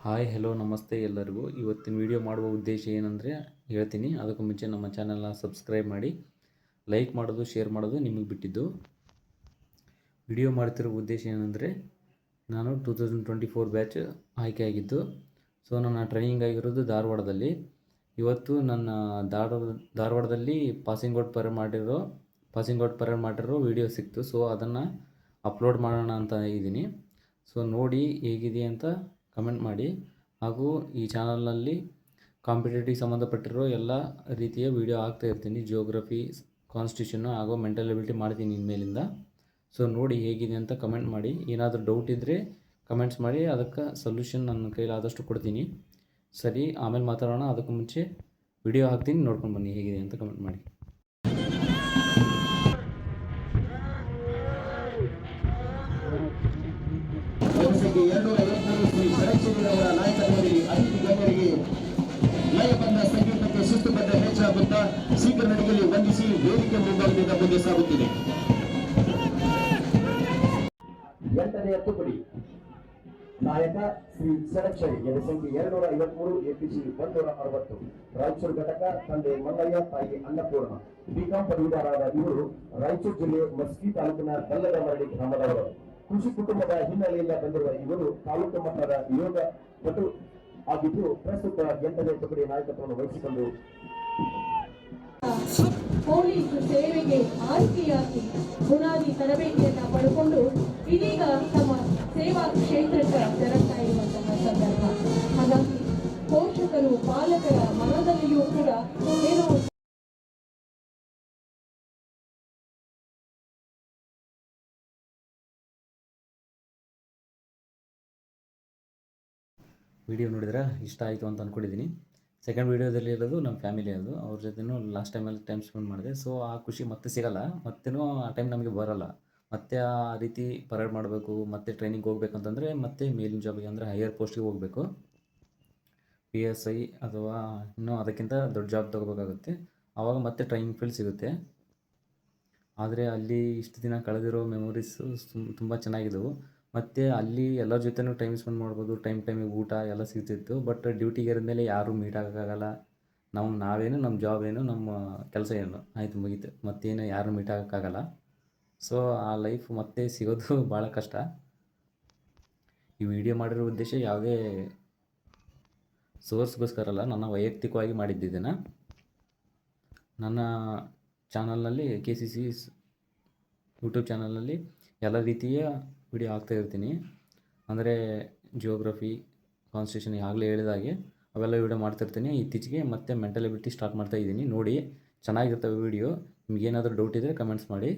Hi hello ನಮಸ್ತೆ ಎಲ್ಲರಿಗೂ. ಇವತ್ತಿನ ವಿಡಿಯೋ ಮಾಡುವ ಉದ್ದೇಶ ಏನಂದರೆ ಹೇಳ್ತೀನಿ. ಅದಕ್ಕೂ ಮುಂಚೆ ನಮ್ಮ ಚಾನಲ್ನ ಸಬ್ಸ್ಕ್ರೈಬ್ ಮಾಡಿ, ಲೈಕ್ ಮಾಡೋದು, ಶೇರ್ ಮಾಡೋದು ನಿಮಗೆ ಬಿಟ್ಟಿದ್ದು. ವಿಡಿಯೋ ಮಾಡ್ತಿರೋ ಉದ್ದೇಶ ಏನಂದರೆ, ನಾನು 2024 ಬ್ಯಾಚ್ ಆಯ್ಕೆಯಾಗಿದ್ದು. ಸೊ ನನ್ನ ಟ್ರೈನಿಂಗ್ ಆಗಿರೋದು ಧಾರವಾಡದಲ್ಲಿ. ಇವತ್ತು ನನ್ನ ಧಾರವಾಡದಲ್ಲಿ ಪಾಸಿಂಗ್ ಔಟ್ ಪರೇಡ್ ಮಾಡಿರೋ ವಿಡಿಯೋ ಸಿಕ್ತು. ಸೊ ಅದನ್ನು ಅಪ್ಲೋಡ್ ಮಾಡೋಣ ಅಂತ ಇದ್ದೀನಿ. ಸೊ ನೋಡಿ ಹೇಗಿದೆ ಅಂತ ಕಮೆಂಟ್ ಮಾಡಿ. ಹಾಗೂ ಈ ಚಾನಲ್ನಲ್ಲಿ ಕಾಂಪಿಟೇಟಿವ್ ಸಂಬಂಧಪಟ್ಟಿರೋ ಎಲ್ಲ ರೀತಿಯ ವಿಡಿಯೋ ಹಾಕ್ತಾ ಇರ್ತೀನಿ. ಜಿಯೋಗ್ರಫಿ, ಕಾನ್ಸ್ಟಿಟ್ಯೂಷನ್ನು ಹಾಗೂ ಮೆಂಟಲ್ ಎಬಿಲಿಟಿ ಮಾಡ್ತೀನಿ ಇನ್ಮೇಲಿಂದ. ಸೊ ನೋಡಿ ಹೇಗಿದೆ ಅಂತ ಕಮೆಂಟ್ ಮಾಡಿ. ಏನಾದರೂ ಡೌಟ್ ಇದ್ದರೆ ಕಮೆಂಟ್ಸ್ ಮಾಡಿ, ಅದಕ್ಕೆ ಸೊಲ್ಯೂಷನ್ ನನ್ನ ಕೈಲಾದಷ್ಟು ಕೊಡ್ತೀನಿ. ಸರಿ, ಆಮೇಲೆ ಮಾತಾಡೋಣ. ಅದಕ್ಕೂ ಮುಂಚೆ ವಿಡಿಯೋ ಹಾಕ್ತೀನಿ, ನೋಡ್ಕೊಂಡು ಬನ್ನಿ ಹೇಗಿದೆ ಅಂತ ಕಮೆಂಟ್ ಮಾಡಿ. ನಾಯಕತ್ವದಲ್ಲಿ ಅತಿಥಿ ಗಣ್ಯರಿಗೆ ಲಯಬದ್ಧ ಸಂಗೀತಕ್ಕೆ ಶಿಸ್ತುಬದ್ಧ ಹೆಚ್ಚಾಗುತ್ತಾ ಶೀಘ್ರ ನಡಿಗೆಯಲ್ಲಿ ವಂದಿಸಿ ವೇದಿಕೆ ಮುಂಭಾಗದಿಂದ ಮುಂದೆ ಸಾಗುತ್ತಿದೆ. 8ನೇ ತುಕಡಿ ನಾಯಕ ಶ್ರೀ ಷಡಕ್ಷರಿ ಜನಸಂಖ್ಯೆ 253, APC 160, ರಾಯಚೂರು ಘಟಕ. ತಂದೆ ಮಲ್ಲಯ್ಯ, ತಾಯಿ ಅನ್ನಪೂರ್ಣ. ಬಿಕಾಂ ಪದವೀಧರರಾದ ಇವರು ರಾಯಚೂರು ಜಿಲ್ಲೆ ಮಸ್ಕಿ ತಾಲೂಕಿನ ಕಲ್ಲದ ಮರಡಿ ಗ್ರಾಮದವರು. ಕೃಷಿ ಕುಟುಂಬದ ಹಿನ್ನೆಲೆಯಿಂದ ಬಂದಿರುವ ಇವರು ತಾಲೂಕು ಮಟ್ಟದ ಯೋಗ ಪಟು ಆಗಿದ್ದು ಪ್ರಸ್ತುತ 8ನೇ ತುಕಡಿ ನಾಯಕತ್ವವನ್ನು ವಹಿಸಿಕೊಂಡು ಪೊಲೀಸ್ ಸೇವೆಗೆ ಆಯ್ಕೆಯಾಗಿ ಬುನಾದಿ ತರಬೇತಿಯನ್ನ ಪಡೆದುಕೊಂಡು ಇದೀಗ ತಮ್ಮ ಸೇವಾ ಕ್ಷೇತ್ರಕ್ಕೆ ತೆರಳ್ತಾ ಇರುವಂತಹ ಸಂದರ್ಭ. ಹಾಗಾಗಿ ಪೋಷಕರು, ಪಾಲಕರ ಮನದಲ್ಲಿಯೂ ಕೂಡ ಏನೋ ವಿಡಿಯೋ ನೋಡಿದ್ರೆ ಇಷ್ಟ ಆಯಿತು ಅಂತ ಅಂದ್ಕೊಂಡಿದ್ದೀನಿ. ಸೆಕೆಂಡ್ ವೀಡಿಯೋದಲ್ಲಿ ಇರೋದು ನಮ್ಮ ಫ್ಯಾಮಿಲಿ, ಅವ್ರ ಜೊತೆನೂ ಲಾಸ್ಟ್ ಟೈಮಲ್ಲಿ ಟೈಮ್ ಸ್ಪೆಂಡ್ ಮಾಡಿದೆ. ಸೊ ಆ ಖುಷಿ ಮತ್ತೆ ಸಿಗೋಲ್ಲ, ಮತ್ತೇನೂ ಆ ಟೈಮ್ ನಮಗೆ ಬರೋಲ್ಲ. ಮತ್ತೆ ಆ ರೀತಿ ಪರೇಡ್ ಮಾಡಬೇಕು, ಮತ್ತೆ ಟ್ರೈನಿಂಗ್ ಹೋಗ್ಬೇಕಂತಂದರೆ ಮತ್ತೆ ಮೇಲಿನ ಜಾಬಿಗೆ ಅಂದರೆ ಹೈಯರ್ ಪೋಸ್ಟಿಗೆ ಹೋಗಬೇಕು. PSI ಅಥವಾ ಇನ್ನೂ ಅದಕ್ಕಿಂತ ದೊಡ್ಡ ಜಾಬ್ ತೊಗೋಬೇಕಾಗುತ್ತೆ. ಆವಾಗ ಮತ್ತೆ ಟ್ರೈನಿಂಗ್ ಫೀಲ್ಡ್ ಸಿಗುತ್ತೆ. ಆದರೆ ಅಲ್ಲಿ ಇಷ್ಟು ದಿನ ಕಳೆದಿರೋ ಮೆಮೊರೀಸು ತುಂಬ ಚೆನ್ನಾಗಿದ್ದವು. ಮತ್ತು ಅಲ್ಲಿ ಎಲ್ಲರ ಜೊತೆನೂ ಟೈಮ್ ಸ್ಪೆಂಡ್ ಮಾಡ್ಬೋದು. ಟೈಮಿಗೆ ಊಟ ಎಲ್ಲ ಸಿಗ್ತಿತ್ತು. ಬಟ್ ಡ್ಯೂಟಿಗೆ ಇರೋದ್ಮೇಲೆ ಯಾರೂ ಮೀಟ್ ಆಗೋಕ್ಕಾಗಲ್ಲ. ನಾವೇನು, ನಮ್ಮ ಜಾಬ್ ಏನು, ನಮ್ಮ ಕೆಲಸ ಏನು, ಆಯಿತು ಮುಗೀತು. ಮತ್ತೇನು ಯಾರೂ ಮೀಟ್ ಆಗೋಕ್ಕಾಗಲ್ಲ. ಸೊ ಆ ಲೈಫ್ ಮತ್ತೆ ಸಿಗೋದು ಭಾಳ ಕಷ್ಟ. ಈ ವಿಡಿಯೋ ಮಾಡಿರೋ ಉದ್ದೇಶ ಯಾವುದೇ ಸೋರ್ಸ್ಗೋಸ್ಕರ ಅಲ್ಲ, ನನ್ನ ವೈಯಕ್ತಿಕವಾಗಿ ಮಾಡಿದ್ದಿದ್ದೇನೆ. ನನ್ನ ಚಾನಲ್ನಲ್ಲಿ KCC ಯೂಟ್ಯೂಬ್ ಚಾನಲ್ನಲ್ಲಿ ಎಲ್ಲ ರೀತಿಯ ವಿಡಿಯೋ ಹಾಕ್ತಾ ಇರ್ತೀನಿ. ಅಂದರೆ ಜಿಯೋಗ್ರಫಿ, ಕಾನ್ಸ್ಟಿಟ್ಯೂಷನ್ ಆಗಲೇ ಹೇಳಿದಾಗೆ ಅವೆಲ್ಲ ವಿಡಿಯೋ ಮಾಡ್ತಾಯಿರ್ತೀನಿ. ಇತ್ತೀಚೆಗೆ ಮತ್ತೆ ಮೆಂಟಲ್ ಎಬಿಲಿಟಿ ಸ್ಟಾರ್ಟ್ ಮಾಡ್ತಾ ಇದ್ದೀನಿ. ನೋಡಿ, ಚೆನ್ನಾಗಿರ್ತವೆ ವಿಡಿಯೋ. ನಿಮಗೇನಾದರೂ ಡೌಟ್ ಇದ್ದರೆ ಕಮೆಂಟ್ಸ್ ಮಾಡಿ,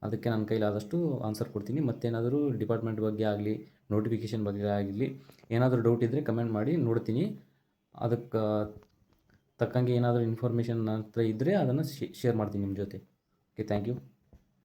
ಅದಕ್ಕೆ ನನ್ನ ಕೈಲಾದಷ್ಟು ಆನ್ಸರ್ ಕೊಡ್ತೀನಿ. ಮತ್ತೇನಾದರೂ ಡಿಪಾರ್ಟ್ಮೆಂಟ್ ಬಗ್ಗೆ ಆಗಲಿ, ನೋಟಿಫಿಕೇಷನ್ ಬಗ್ಗೆ ಆಗಲಿ ಏನಾದರೂ ಡೌಟ್ ಇದ್ದರೆ ಕಮೆಂಟ್ ಮಾಡಿ, ನೋಡ್ತೀನಿ. ಅದಕ್ಕೆ ತಕ್ಕಂಗೆ ಏನಾದರೂ ಇನ್ಫಾರ್ಮೇಷನ್ ನನ್ನ ಹತ್ರ ಇದ್ದರೆ ಅದನ್ನು ಶೇರ್ ಮಾಡ್ತೀನಿ ನಿಮ್ಮ ಜೊತೆ. Okay, thank you.